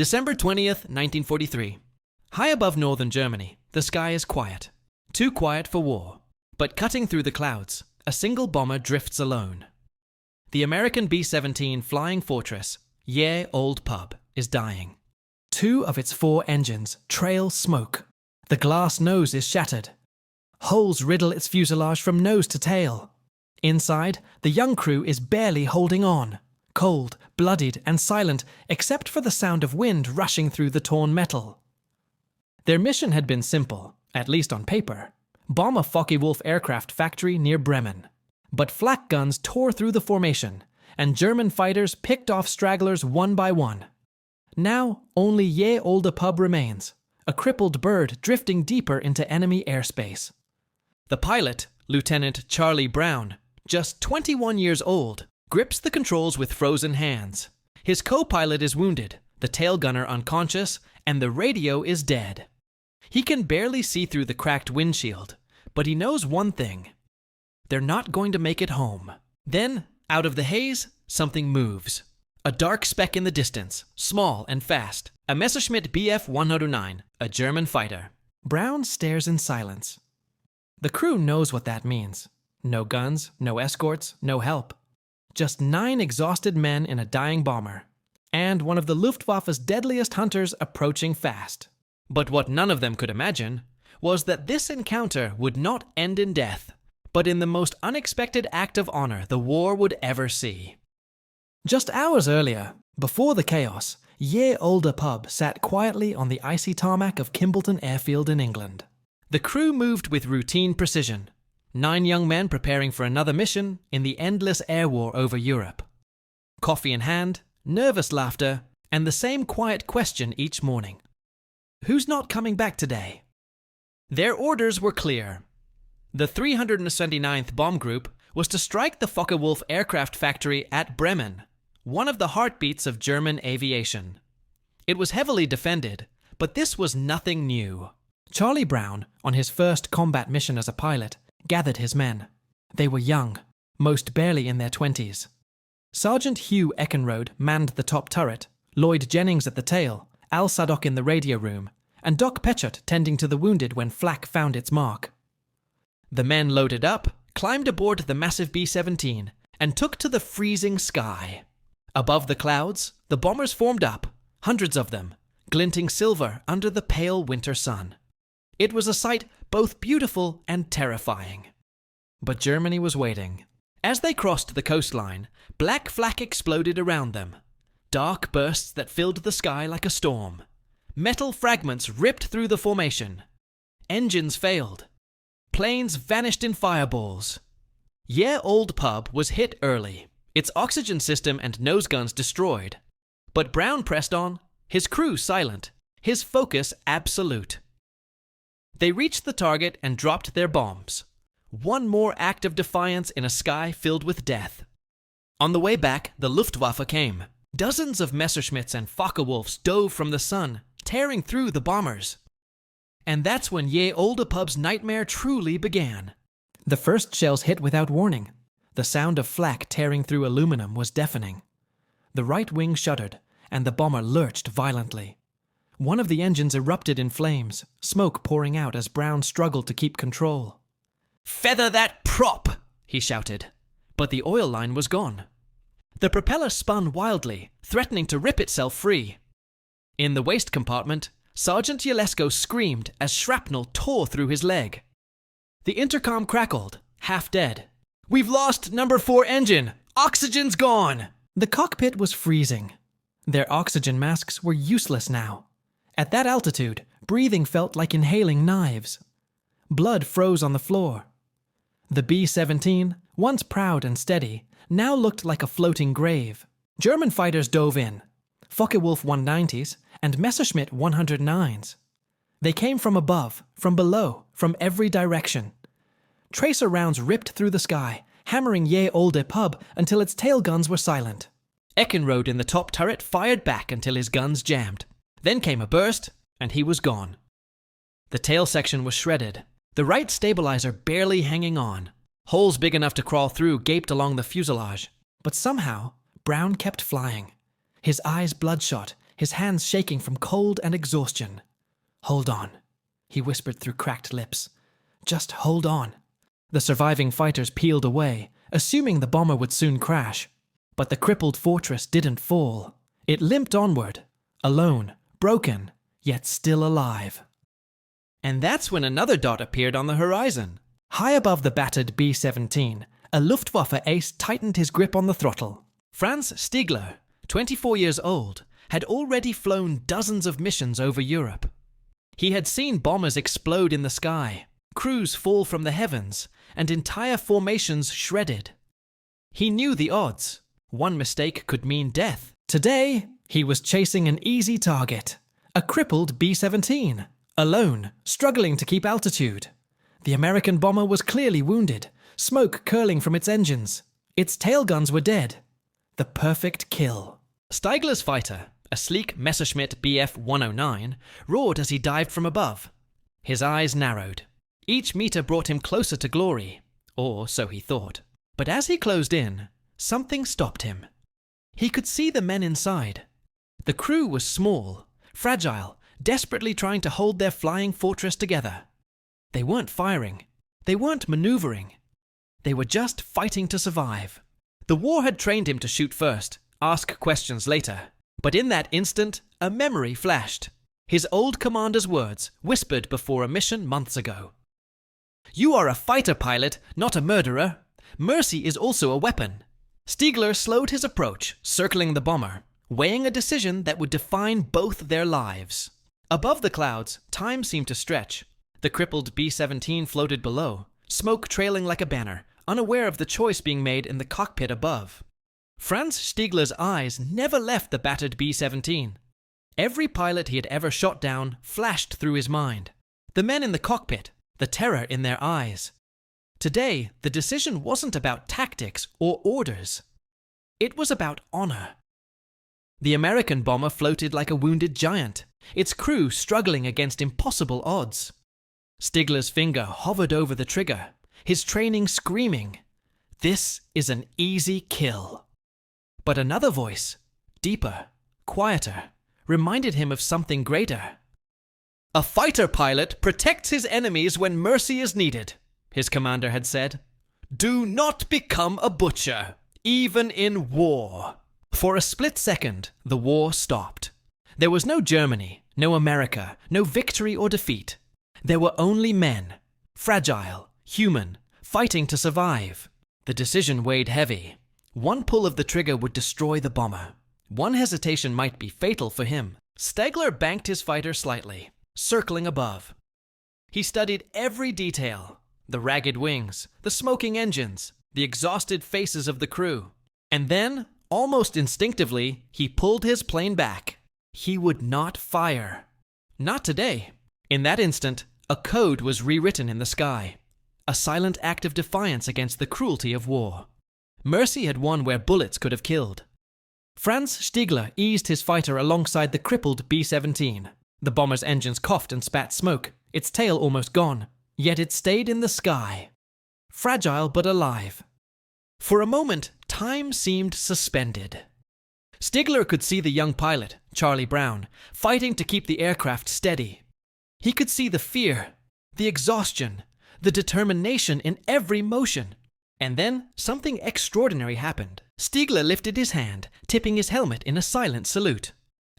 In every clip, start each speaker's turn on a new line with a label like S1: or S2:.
S1: December 20th, 1943. High above northern Germany, the sky is quiet. Too quiet for war. But cutting through the clouds, a single bomber drifts alone. The American B-17 Flying Fortress, Ye Old Pub, is dying. 2 of its 4 engines trail smoke. The glass nose is shattered. Holes riddle its fuselage from nose to tail. Inside, the young crew is barely holding on, cold, bloodied, and silent except for the sound of wind rushing through the torn metal. Their mission had been simple, at least on paper: bomb a Focke-Wulf aircraft factory near Bremen. But flak guns tore through the formation, and German fighters picked off stragglers one by one. Now, only Ye Olde Pub remains, a crippled bird drifting deeper into enemy airspace. The pilot, Lieutenant Charlie Brown, just 21 years old, grips the controls with frozen hands. His co-pilot is wounded, the tail gunner unconscious, and the radio is dead. He can barely see through the cracked windshield, but he knows one thing: they're not going to make it home. Then, out of the haze, something moves. A dark speck in the distance, small and fast. A Messerschmitt Bf 109, a German fighter. Brown stares in silence. The crew knows what that means. No guns, no escorts, no help. Just 9 exhausted men in a dying bomber. And one of the Luftwaffe's deadliest hunters approaching fast. But what none of them could imagine was that this encounter would not end in death, but in the most unexpected act of honor the war would ever see. Just hours earlier, before the chaos, Ye Olde Pub sat quietly on the icy tarmac of Kimbleton Airfield in England. The crew moved with routine precision, 9 young men preparing for another mission in the endless air war over Europe. Coffee in hand, nervous laughter, and the same quiet question each morning: who's not coming back today? Their orders were clear. The 379th Bomb Group was to strike the Focke-Wulf aircraft factory at Bremen, one of the heartbeats of German aviation. It was heavily defended, but this was nothing new. Charlie Brown, on his first combat mission as a pilot, gathered his men. They were young, most barely in their 20s. Sergeant Hugh Eckenrode manned the top turret, Lloyd Jennings at the tail, Al Sadok in the radio room, and Doc Petchert tending to the wounded when flak found its mark. The men loaded up, climbed aboard the massive B-17, and took to the freezing sky. Above the clouds, the bombers formed up, hundreds of them, glinting silver under the pale winter sun. It was a sight both beautiful and terrifying. But Germany was waiting. As they crossed the coastline, black flak exploded around them. Dark bursts that filled the sky like a storm. Metal fragments ripped through the formation. Engines failed. Planes vanished in fireballs. Ye Olde Pub was hit early, its oxygen system and nose guns destroyed. But Brown pressed on, his crew silent, his focus absolute. They reached the target and dropped their bombs. One more act of defiance in a sky filled with death. On the way back, the Luftwaffe came. Dozens of Messerschmitts and Focke-Wulfs dove from the sun, tearing through the bombers. And that's when Ye Olde Pub's nightmare truly began. The first shells hit without warning. The sound of flak tearing through aluminum was deafening. The right wing shuddered, and the bomber lurched violently. One of the engines erupted in flames, smoke pouring out as Brown struggled to keep control. "Feather that prop!" he shouted. But the oil line was gone. The propeller spun wildly, threatening to rip itself free. In the waist compartment, Sergeant Yelesko screamed as shrapnel tore through his leg. The intercom crackled, half dead. "We've lost number 4 engine! Oxygen's gone!" The cockpit was freezing. Their oxygen masks were useless now. At that altitude, breathing felt like inhaling knives. Blood froze on the floor. The B-17, once proud and steady, now looked like a floating grave. German fighters dove in, Focke-Wulf 190s and Messerschmitt 109s. They came from above, from below, from every direction. Tracer rounds ripped through the sky, hammering Ye Olde Pub until its tail guns were silent. Eckenrode in the top turret fired back until his guns jammed. Then came a burst, and he was gone. The tail section was shredded, the right stabilizer barely hanging on. Holes big enough to crawl through gaped along the fuselage. But somehow, Brown kept flying. His eyes bloodshot, his hands shaking from cold and exhaustion. "Hold on," he whispered through cracked lips. "Just hold on." The surviving fighters peeled away, assuming the bomber would soon crash. But the crippled fortress didn't fall. It limped onward, alone, broken, yet still alive. And that's when another dot appeared on the horizon. High above the battered B-17, a Luftwaffe ace tightened his grip on the throttle. Franz Stigler, 24 years old, had already flown dozens of missions over Europe. He had seen bombers explode in the sky, crews fall from the heavens, and entire formations shredded. He knew the odds. One mistake could mean death. Today, he was chasing an easy target, a crippled B-17, alone, struggling to keep altitude. The American bomber was clearly wounded, smoke curling from its engines. Its tail guns were dead. The perfect kill. Stigler's fighter, a sleek Messerschmitt Bf-109, roared as he dived from above. His eyes narrowed. Each meter brought him closer to glory, or so he thought. But as he closed in, something stopped him. He could see the men inside. The crew was small, fragile, desperately trying to hold their flying fortress together. They weren't firing. They weren't maneuvering. They were just fighting to survive. The war had trained him to shoot first, ask questions later. But in that instant, a memory flashed. His old commander's words, whispered before a mission months ago. "You are a fighter pilot, not a murderer. Mercy is also a weapon." Stigler slowed his approach, circling the bomber, weighing a decision that would define both their lives. Above the clouds, time seemed to stretch. The crippled B-17 floated below, smoke trailing like a banner, unaware of the choice being made in the cockpit above. Franz Stigler's eyes never left the battered B-17. Every pilot he had ever shot down flashed through his mind. The men in the cockpit, the terror in their eyes. Today, the decision wasn't about tactics or orders. It was about honor. The American bomber floated like a wounded giant, its crew struggling against impossible odds. Stigler's finger hovered over the trigger, his training screaming, "This is an easy kill." But another voice, deeper, quieter, reminded him of something greater. "A fighter pilot protects his enemies when mercy is needed," his commander had said. "Do not become a butcher, even in war." For a split second, the war stopped. There was no Germany, no America, no victory or defeat. There were only men, fragile, human, fighting to survive. The decision weighed heavy. One pull of the trigger would destroy the bomber. One hesitation might be fatal for him. Stigler banked his fighter slightly, circling above. He studied every detail, the ragged wings, the smoking engines, the exhausted faces of the crew. And then, almost instinctively, he pulled his plane back. He would not fire. Not today. In that instant, a code was rewritten in the sky. A silent act of defiance against the cruelty of war. Mercy had won where bullets could have killed. Franz Stigler eased his fighter alongside the crippled B-17. The bomber's engines coughed and spat smoke, its tail almost gone, yet it stayed in the sky. Fragile but alive. For a moment, time seemed suspended. Stigler could see the young pilot, Charlie Brown, fighting to keep the aircraft steady. He could see the fear, the exhaustion, the determination in every motion. And then something extraordinary happened. Stigler lifted his hand, tipping his helmet in a silent salute.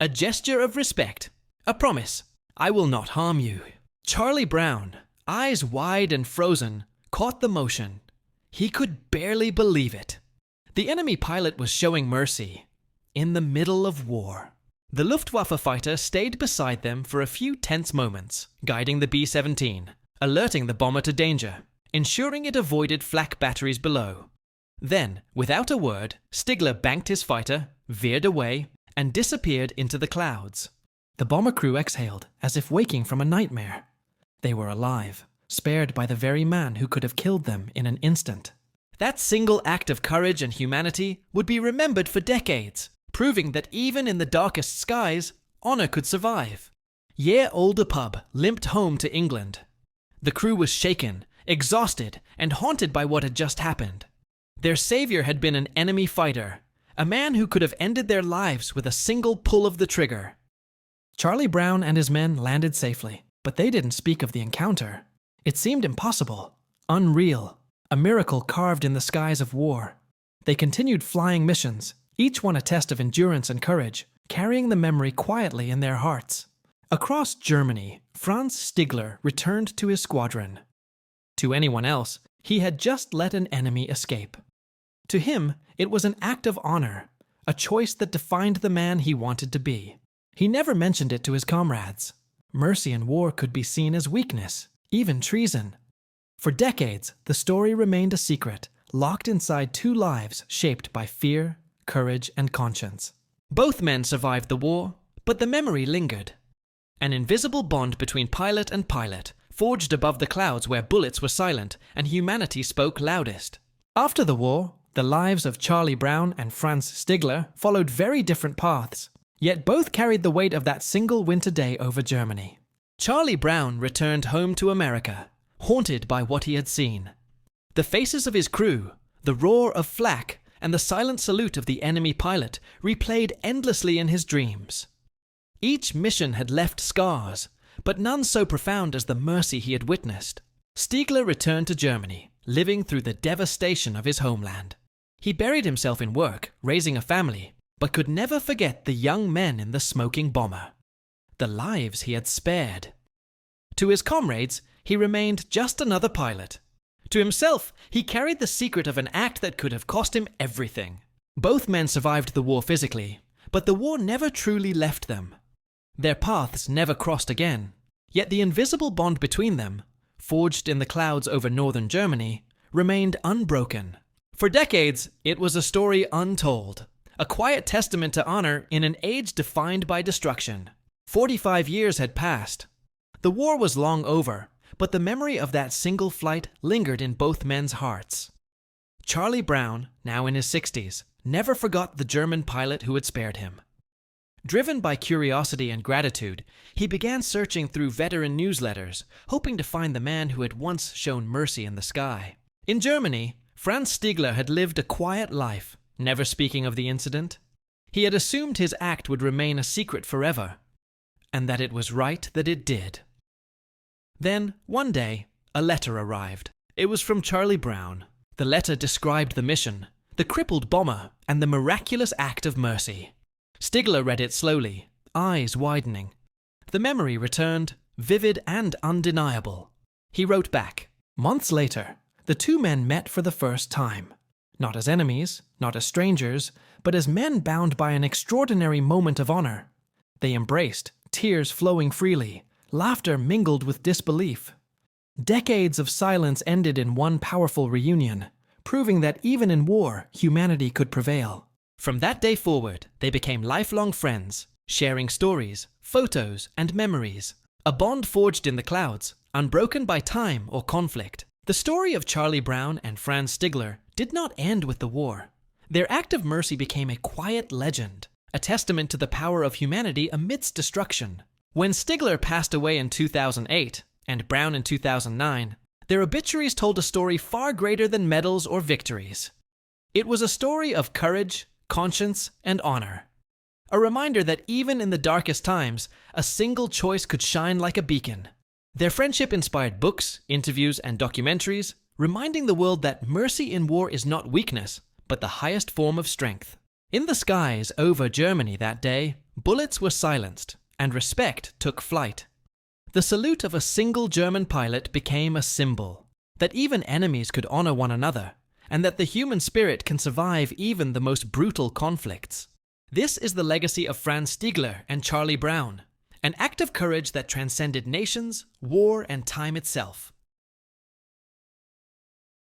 S1: A gesture of respect. A promise. "I will not harm you." Charlie Brown, eyes wide and frozen, caught the motion. He could barely believe it. The enemy pilot was showing mercy. In the middle of war. The Luftwaffe fighter stayed beside them for a few tense moments, guiding the B-17, alerting the bomber to danger, ensuring it avoided flak batteries below. Then, without a word, Stigler banked his fighter, veered away, and disappeared into the clouds. The bomber crew exhaled, as if waking from a nightmare. They were alive, spared by the very man who could have killed them in an instant. That single act of courage and humanity would be remembered for decades, proving that even in the darkest skies, honor could survive. Year-older pub limped home to England. The crew was shaken, exhausted, and haunted by what had just happened. Their savior had been an enemy fighter, a man who could have ended their lives with a single pull of the trigger. Charlie Brown and his men landed safely, but they didn't speak of the encounter. It seemed impossible, unreal, a miracle carved in the skies of war. They continued flying missions, each one a test of endurance and courage, carrying the memory quietly in their hearts. Across Germany, Franz Stigler returned to his squadron. To anyone else, he had just let an enemy escape. To him, it was an act of honor, a choice that defined the man he wanted to be. He never mentioned it to his comrades. Mercy in war could be seen as weakness, even treason. For decades, the story remained a secret, locked inside two lives shaped by fear, courage, and conscience. Both men survived the war, but the memory lingered. An invisible bond between pilot and pilot, forged above the clouds where bullets were silent and humanity spoke loudest. After the war, the lives of Charlie Brown and Franz Stigler followed very different paths, yet both carried the weight of that single winter day over Germany. Charlie Brown returned home to America, haunted by what he had seen. The faces of his crew, the roar of flak, and the silent salute of the enemy pilot replayed endlessly in his dreams. Each mission had left scars, but none so profound as the mercy he had witnessed. Stigler returned to Germany, living through the devastation of his homeland. He buried himself in work, raising a family, but could never forget the young men in the smoking bomber, the lives he had spared. To his comrades, he remained just another pilot. To himself, he carried the secret of an act that could have cost him everything. Both men survived the war physically, but the war never truly left them. Their paths never crossed again, yet the invisible bond between them, forged in the clouds over northern Germany, remained unbroken. For decades, it was a story untold, a quiet testament to honor in an age defined by destruction. 45 years had passed. The war was long over, but the memory of that single flight lingered in both men's hearts. Charlie Brown, now in his 60s, never forgot the German pilot who had spared him. Driven by curiosity and gratitude, he began searching through veteran newsletters, hoping to find the man who had once shown mercy in the sky. In Germany, Franz Stigler had lived a quiet life, never speaking of the incident. He had assumed his act would remain a secret forever, and that it was right that it did. Then, one day, a letter arrived. It was from Charlie Brown. The letter described the mission, the crippled bomber, and the miraculous act of mercy. Stigler read it slowly, eyes widening. The memory returned, vivid and undeniable. He wrote back. Months later, the two men met for the first time. Not as enemies, not as strangers, but as men bound by an extraordinary moment of honor. They embraced, tears flowing freely, laughter mingled with disbelief. Decades of silence ended in one powerful reunion, proving that even in war, humanity could prevail. From that day forward, they became lifelong friends, sharing stories, photos, and memories. A bond forged in the clouds, unbroken by time or conflict. The story of Charlie Brown and Franz Stigler did not end with the war. Their act of mercy became a quiet legend, a testament to the power of humanity amidst destruction. When Stigler passed away in 2008 and Brown in 2009, their obituaries told a story far greater than medals or victories. It was a story of courage, conscience, and honor. A reminder that even in the darkest times, a single choice could shine like a beacon. Their friendship inspired books, interviews, and documentaries, reminding the world that mercy in war is not weakness, but the highest form of strength. In the skies over Germany that day, bullets were silenced, and respect took flight. The salute of a single German pilot became a symbol that even enemies could honor one another, and that the human spirit can survive even the most brutal conflicts. This is the legacy of Franz Stigler and Charlie Brown, an act of courage that transcended nations, war, and time itself.